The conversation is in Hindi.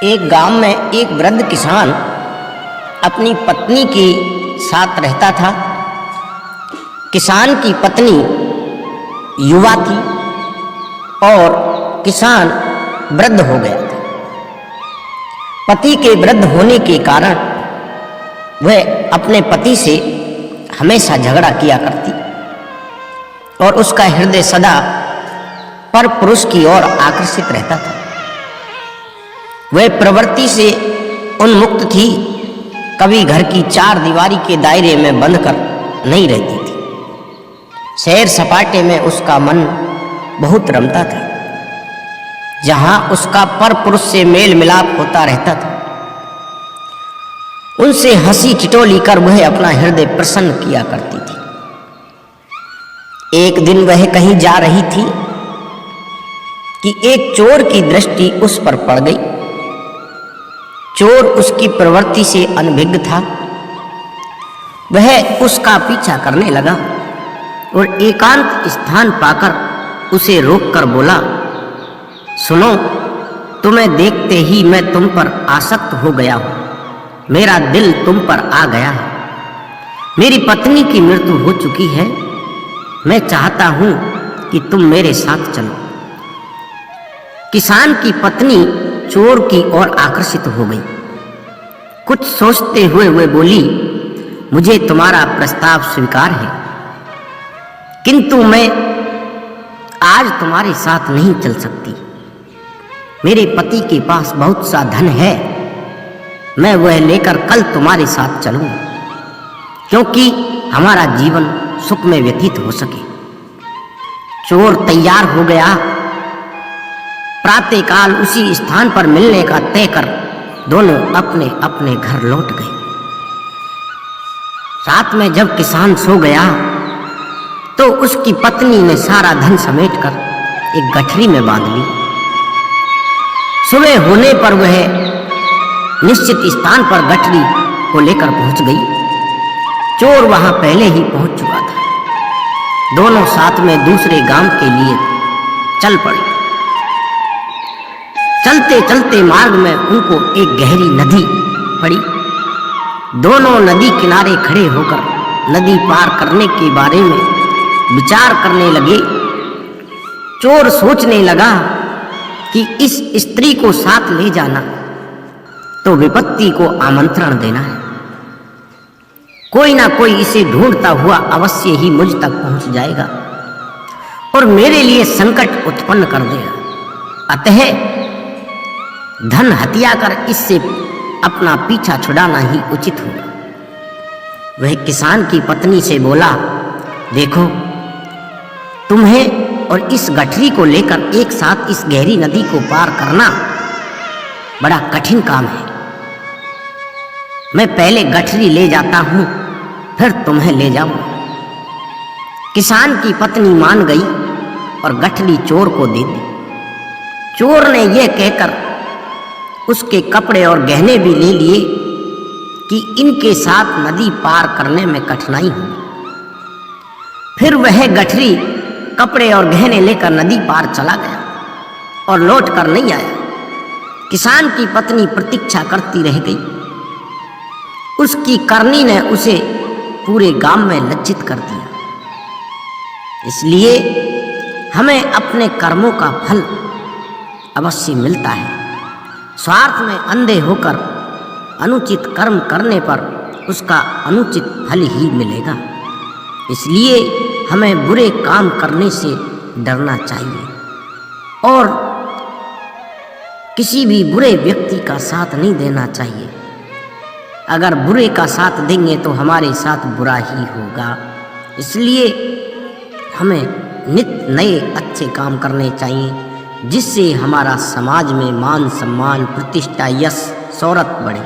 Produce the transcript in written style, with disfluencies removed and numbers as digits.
एक गांव में एक वृद्ध किसान अपनी पत्नी के साथ रहता था। किसान की पत्नी युवा थी और किसान वृद्ध हो गया था। पति के वृद्ध होने के कारण वह अपने पति से हमेशा झगड़ा किया करती और उसका हृदय सदा पर पुरुष की ओर आकर्षित रहता था। वह प्रवृत्ति से उन्मुक्त थी, कभी घर की चार दीवारी के दायरे में बंद कर नहीं रहती थी। सैर सपाटे में उसका मन बहुत रमता था, जहां उसका पर पुरुष से मेल मिलाप होता रहता था। उनसे हंसी ठिठोली कर वह अपना हृदय प्रसन्न किया करती थी। एक दिन वह कहीं जा रही थी कि एक चोर की दृष्टि उस पर पड़ गई। चोर उसकी प्रवृत्ति से अनभिज्ञ था। वह उसका पीछा करने लगा और एकांत स्थान पाकर उसे रोककर बोला, सुनो, तुम्हें देखते ही मैं तुम पर आसक्त हो गया हूं। मेरा दिल तुम पर आ गया है। मेरी पत्नी की मृत्यु हो चुकी है। मैं चाहता हूं कि तुम मेरे साथ चलो। किसान की पत्नी चोर की ओर आकर्षित हो गई। कुछ सोचते हुए वह बोली, मुझे तुम्हारा प्रस्ताव स्वीकार है, किंतु मैं आज तुम्हारे साथ नहीं चल सकती। मेरे पति के पास बहुत सा धन है, मैं वह लेकर कल तुम्हारे साथ चलूंगा, क्योंकि हमारा जीवन सुख में व्यतीत हो सके। चोर तैयार हो गया। प्रातःकाल उसी स्थान पर मिलने का तय कर दोनों अपने अपने घर लौट गए। रात में जब किसान सो गया तो उसकी पत्नी ने सारा धन समेटकर एक गठरी में बांध ली। सुबह होने पर वह निश्चित स्थान पर गठरी को लेकर पहुंच गई। चोर वहां पहले ही पहुंच चुका था। दोनों साथ में दूसरे गांव के लिए चल पड़े। चलते चलते मार्ग में उनको एक गहरी नदी पड़ी। दोनों नदी किनारे खड़े होकर नदी पार करने के बारे में विचार करने लगे। चोर सोचने लगा कि इस स्त्री को साथ ले जाना तो विपत्ति को आमंत्रण देना है। कोई ना कोई इसे ढूंढता हुआ अवश्य ही मुझ तक पहुंच जाएगा और मेरे लिए संकट उत्पन्न कर देगा। अतः धन हत्या कर इससे अपना पीछा छुड़ाना ही उचित होगा। वह किसान की पत्नी से बोला, देखो, तुम्हें और इस गठरी को लेकर एक साथ इस गहरी नदी को पार करना बड़ा कठिन काम है। मैं पहले गठरी ले जाता हूं, फिर तुम्हें ले जाऊंगा। किसान की पत्नी मान गई और गठरी चोर को दे दी। चोर ने यह कहकर उसके कपड़े और गहने भी ले लिए कि इनके साथ नदी पार करने में कठिनाई होगी। फिर वह गठरी, कपड़े और गहने लेकर नदी पार चला गया और लौट कर नहीं आया। किसान की पत्नी प्रतीक्षा करती रह गई। उसकी करनी ने उसे पूरे गांव में लज्जित कर दिया। इसलिए हमें अपने कर्मों का फल अवश्य मिलता है। स्वार्थ में अंधे होकर अनुचित कर्म करने पर उसका अनुचित फल ही मिलेगा। इसलिए हमें बुरे काम करने से डरना चाहिए और किसी भी बुरे व्यक्ति का साथ नहीं देना चाहिए। अगर बुरे का साथ देंगे तो हमारे साथ बुरा ही होगा। इसलिए हमें नित्य नए अच्छे काम करने चाहिए, जिससे हमारा समाज में मान सम्मान, प्रतिष्ठा, यश, शोहरत बढ़े।